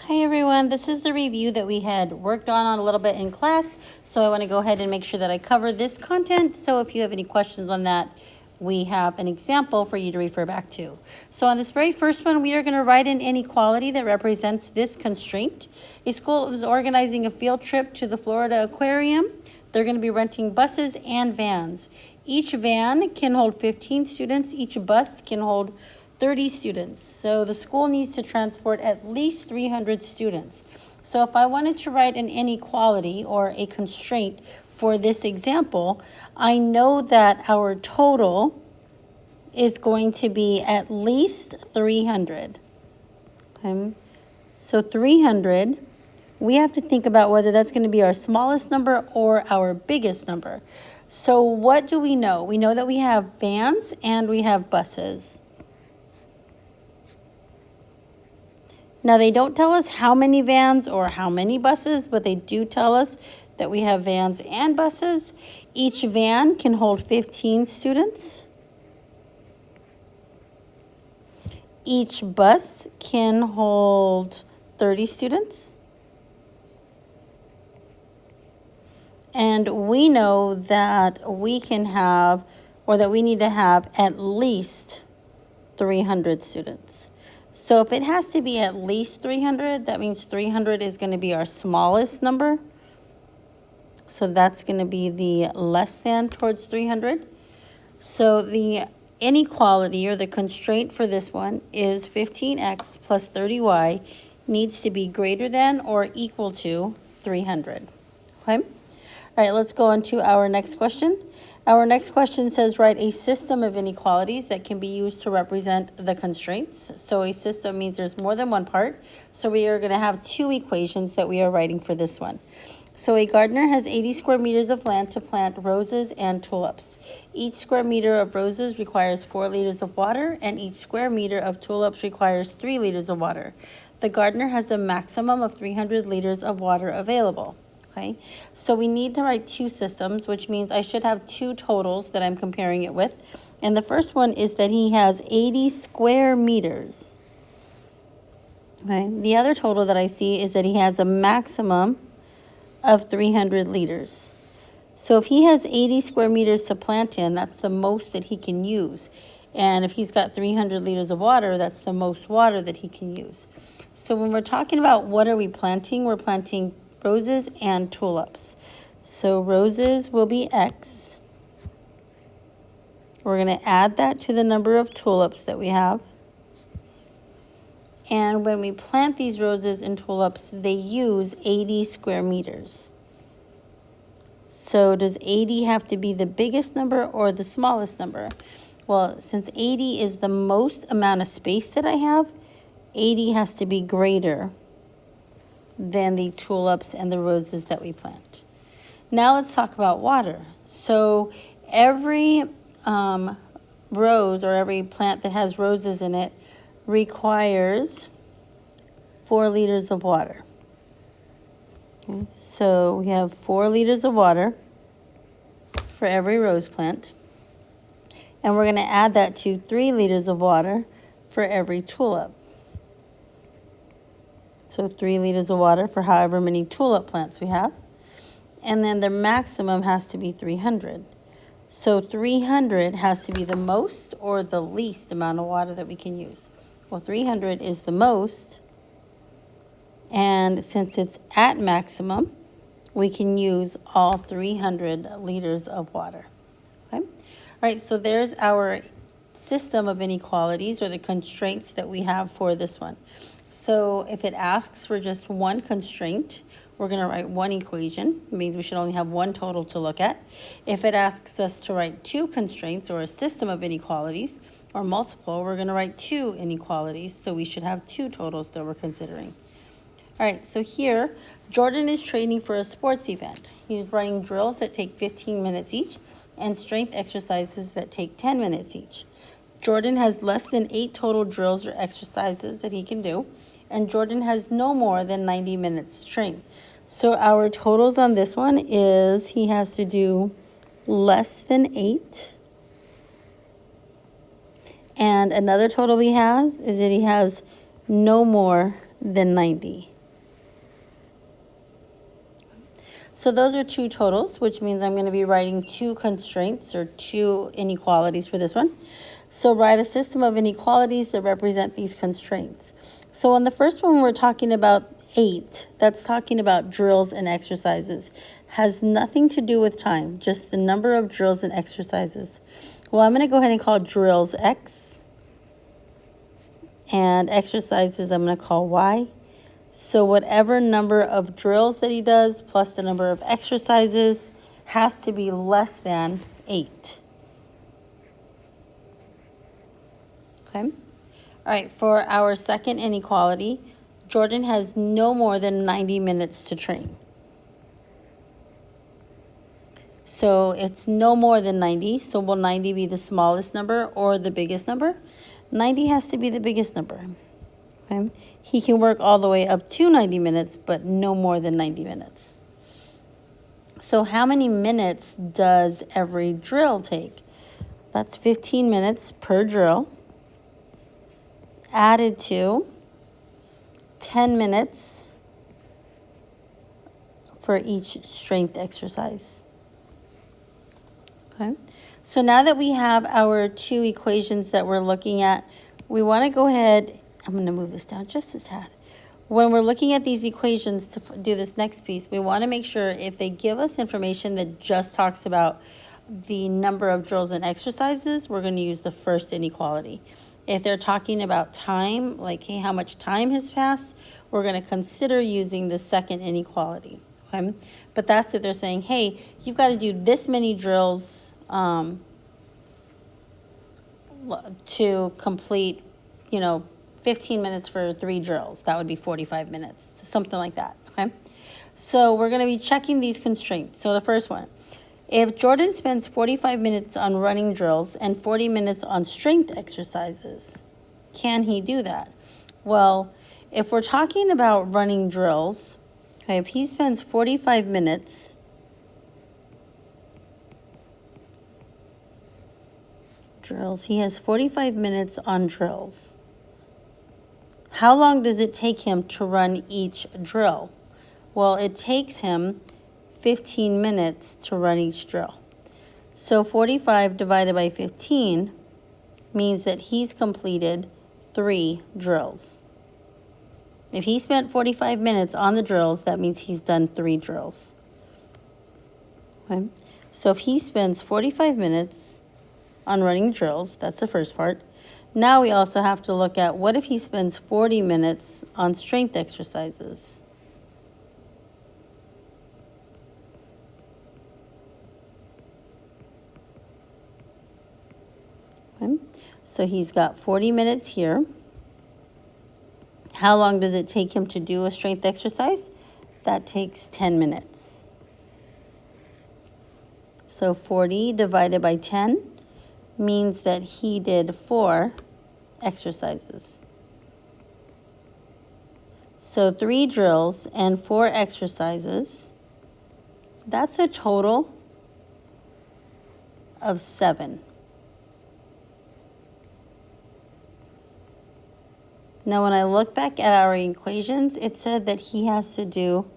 Hi everyone, this is the review that we had worked on a little bit in class, so I want to go ahead and make sure that I cover this content. So if you have any questions on that, we have an example for you to refer back to. So on this very first one, we are going to write an inequality that represents this constraint. A school is organizing a field trip to the Florida Aquarium. They're going to be renting buses and vans. Each van can hold 15 students, each bus can hold 30 students. So the school needs to transport at least 300 students. So if I wanted to write an inequality or a constraint for this example, I know that our total is going to be at least 300. Okay? So 300, we have to think about whether that's going to be our smallest number or our biggest number. So what do we know? We know that we have vans and we have buses. Now, they don't tell us how many vans or how many buses, but they do tell us that we have vans and buses. Each van can hold 15 students. Each bus can hold 30 students. And we know that we can have, or that we need to have at least 300 students. So if it has to be at least 300, that means 300 is going to be our smallest number. So that's going to be the less than towards 300. So the inequality or the constraint for this one is 15x plus 30y needs to be greater than or equal to 300. Okay? All right, let's go on to our next question. Our next question says, write a system of inequalities that can be used to represent the constraints. So a system means there's more than one part. So we are going to have two equations that we are writing for this one. So a gardener has 80 square meters of land to plant roses and tulips. Each square meter of roses requires 4 liters of water, and each square meter of tulips requires 3 liters of water. The gardener has a maximum of 300 liters of water available. Okay, so we need to write two systems, which means I should have two totals that I'm comparing it with. And the first one is that he has 80 square meters. Okay, the other total that I see is that he has a maximum of 300 liters. So if he has 80 square meters to plant in, that's the most that he can use. And if he's got 300 liters of water, that's the most water that he can use. So when we're talking about what are we planting, we're planting roses and tulips. So roses will be X. We're going to add that to the number of tulips that we have. And when we plant these roses and tulips, they use 80 square meters. So does 80 have to be the biggest number or the smallest number? Well, since 80 is the most amount of space that I have, 80 has to be greater than the tulips and the roses that we plant. Now let's talk about water. So every rose or every plant that has roses in it requires 4 liters of water. Okay, so we have 4 liters of water for every rose plant. And we're going to add that to 3 liters of water for every tulip. So 3 liters of water for however many tulip plants we have. And then the maximum has to be 300. So 300 has to be the most or the least amount of water that we can use. Well, 300 is the most. And since it's at maximum, we can use all 300 liters of water. Okay? All right, so there's our system of inequalities or the constraints that we have for this one. So if it asks for just one constraint, we're going to write one equation. It means we should only have one total to look at. If it asks us to write two constraints or a system of inequalities or multiple, we're going to write two inequalities. So we should have two totals that we're considering. All right, so here, Jordan is training for a sports event. He's running drills that take 15 minutes each and strength exercises that take 10 minutes each. Jordan has less than 8 total drills or exercises that he can do, and Jordan has no more than 90 minutes to train. So our totals on this one is he has to do less than 8. And another total he has is that he has no more than 90. So those are two totals, which means I'm going to be writing two constraints or two inequalities for this one. So write a system of inequalities that represent these constraints. So on the first one, we're talking about 8. That's talking about drills and exercises. Has nothing to do with time, just the number of drills and exercises. Well, I'm going to go ahead and call drills X. And exercises I'm going to call Y. So whatever number of drills that he does plus the number of exercises has to be less than 8. Okay. All right, for our second inequality, Jordan has no more than 90 minutes to train. So it's no more than 90. So will 90 be the smallest number or the biggest number? 90 has to be the biggest number. Okay. He can work all the way up to 90 minutes, but no more than 90 minutes. So how many minutes does every drill take? That's 15 minutes per drill, added to 10 minutes for each strength exercise. Okay. So now that we have our two equations that we're looking at, we want to go ahead, I'm going to move this down just a tad. When we're looking at these equations to do this next piece, we want to make sure if they give us information that just talks about the number of drills and exercises, we're going to use the first inequality. If they're talking about time, like hey, how much time has passed, we're going to consider using the second inequality. Okay? But that's if they're saying, hey, you've got to do this many drills to complete, 15 minutes for 3 drills. That would be 45 minutes, something like that, okay? So we're going to be checking these constraints. So the first one, if Jordan spends 45 minutes on running drills and 40 minutes on strength exercises, can he do that? Well, if we're talking about running drills, okay, if he spends 45 minutes drills, he has 45 minutes on drills. How long does it take him to run each drill? Well, it takes him 15 minutes to run each drill. So 45 divided by 15 means that he's completed 3 drills. If he spent 45 minutes on the drills, that means he's done 3 drills. Okay? So if he spends 45 minutes on running drills, that's the first part. Now we also have to look at what if he spends 40 minutes on strength exercises? Okay. So he's got 40 minutes here. How long does it take him to do a strength exercise? That takes 10 minutes. So 40 divided by 10 means that he did 4 exercises. So 3 drills and 4 exercises, that's a total of 7. Now when I look back at our equations, it said that he has to do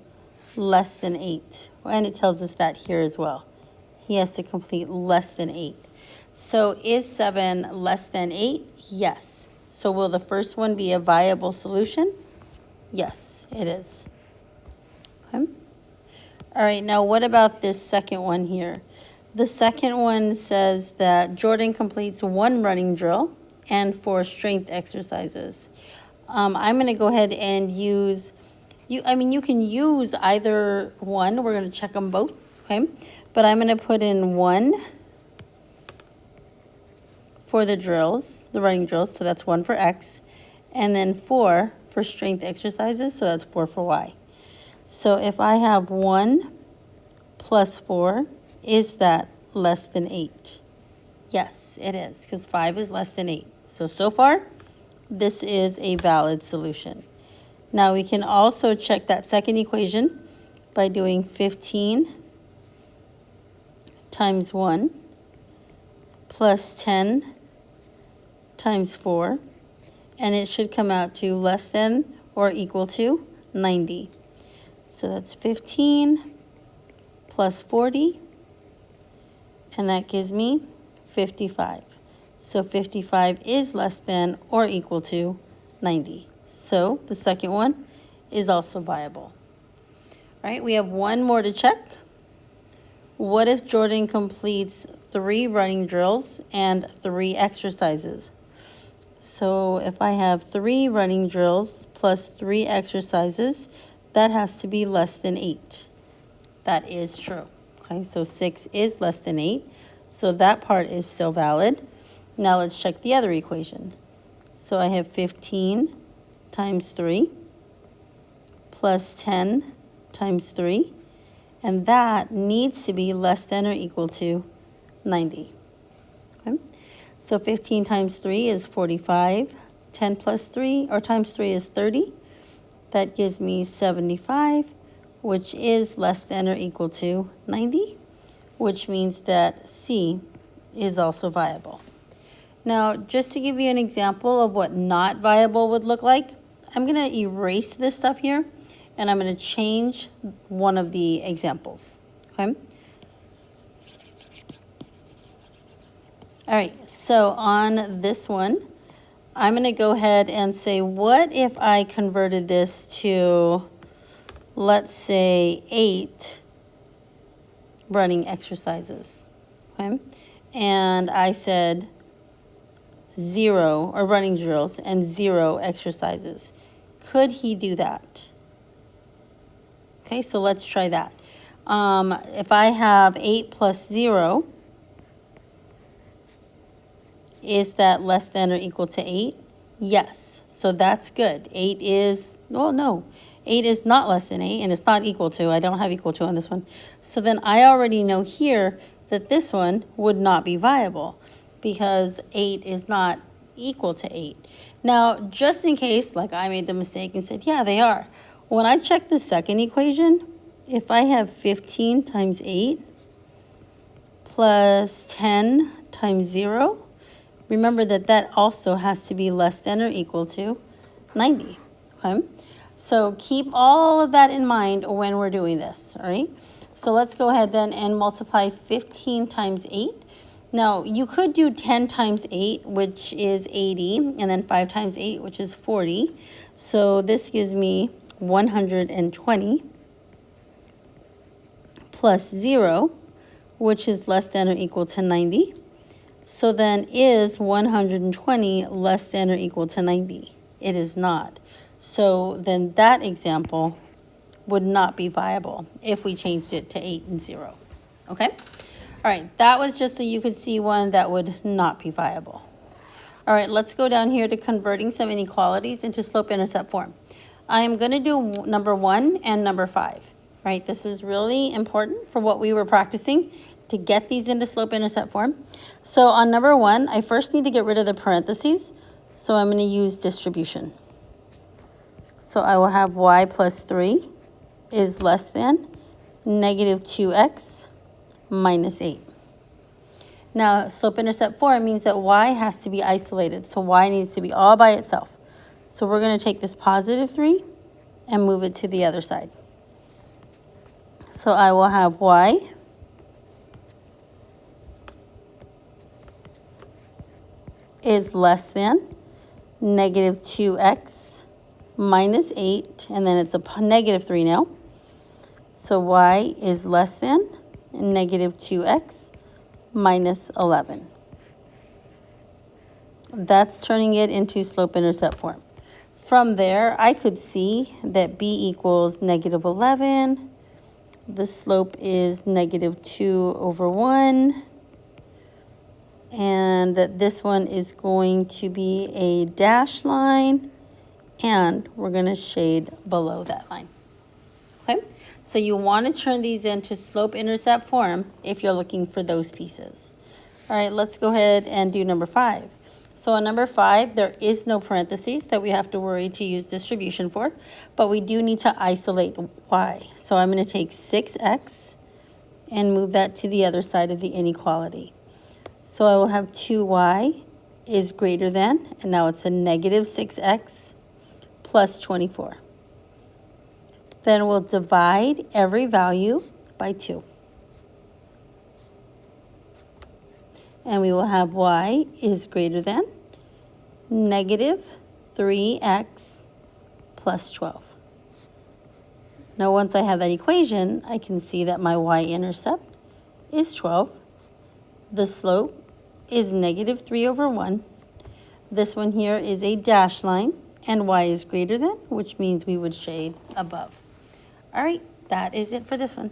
less than 8. And it tells us that here as well. He has to complete less than 8. So is 7 less than 8? Yes. So will the first one be a viable solution? Yes, it is. Okay. All right, now what about this second one here? The second one says that Jordan completes 1 running drill and 4 strength exercises. I'm going to go ahead and use, you can use either one. We're going to check them both, okay? But I'm going to put in 1 for the drills, the running drills, so that's 1 for X, and then 4 for strength exercises, so that's 4 for Y. So if I have 1 plus 4, is that less than 8? Yes, it is, because 5 is less than 8. So far, this is a valid solution. Now we can also check that second equation by doing 15 times 1 plus 10 times 4, and it should come out to less than or equal to 90. So that's 15 plus 40, and that gives me 55. So 55 is less than or equal to 90. So the second one is also viable. All right, we have one more to check. What if Jordan completes 3 running drills and 3 exercises? So if I have 3 running drills plus 3 exercises, that has to be less than 8. That is true. Okay, so 6 is less than 8. So that part is still valid. Now let's check the other equation. So I have 15 times 3 plus 10 times 3. And that needs to be less than or equal to 90. Okay? So 15 times 3 is 45. 10 plus 3, or times 3 is 30. That gives me 75, which is less than or equal to 90, which means that C is also viable. Now, just to give you an example of what not viable would look like, I'm going to erase this stuff here, and I'm going to change one of the examples, okay? All right, so on this one, I'm going to go ahead and say, what if I converted this to, let's say, 8 running exercises, okay? And I said 0, or running drills, and 0 exercises. Could he do that? Okay, so let's try that. If I have 8 plus 0, is that less than or equal to 8? Yes, so that's good. 8 is, well, no. 8 is not less than 8, and it's not equal to. I don't have equal to on this one. So then I already know here that this one would not be viable because 8 is not equal to 8. Now, just in case, like I made the mistake and said, yeah, they are. When I check the second equation, if I have 15 times 8 plus 10 times 0, remember that that also has to be less than or equal to 90, okay? So keep all of that in mind when we're doing this, all right? So let's go ahead then and multiply 15 times 8. Now, you could do 10 times 8, which is 80, and then 5 times 8, which is 40. So this gives me 120 plus 0, which is less than or equal to 90. So then is 120 less than or equal to 90? It is not. So then that example would not be viable if we changed it to 8 and 0. Okay? All right, that was just so you could see one that would not be viable. All right, let's go down here to converting some inequalities into slope-intercept form. I am going to do number 1 and number 5. Right? This is really important for what we were practicing to get these into slope-intercept form. So on number 1, I first need to get rid of the parentheses. So I'm going to use distribution. So I will have y plus 3 is less than negative 2x minus 8. Now, slope-intercept form means that y has to be isolated. So y needs to be all by itself. So we're going to take this positive 3 and move it to the other side. So I will have y is less than negative 2x minus 8, and then it's a negative 3 now. So y is less than negative 2x minus 11. That's turning it into slope-intercept form. From there, I could see that b equals negative 11. The slope is negative 2 over 1. And that this one is going to be a dashed line. And we're going to shade below that line. Okay? So you want to turn these into slope-intercept form if you're looking for those pieces. All right, let's go ahead and do number 5. So on number 5, there is no parentheses that we have to worry to use distribution for, but we do need to isolate y. So I'm going to take 6x and move that to the other side of the inequality. So I will have 2y is greater than, and now it's a negative 6x plus 24. Then we'll divide every value by 2. And we will have y is greater than negative 3x plus 12. Now, once I have that equation, I can see that my y-intercept is 12. The slope is negative 3 over 1. This one here is a dashed line, and y is greater than, which means we would shade above. All right, that is it for this one.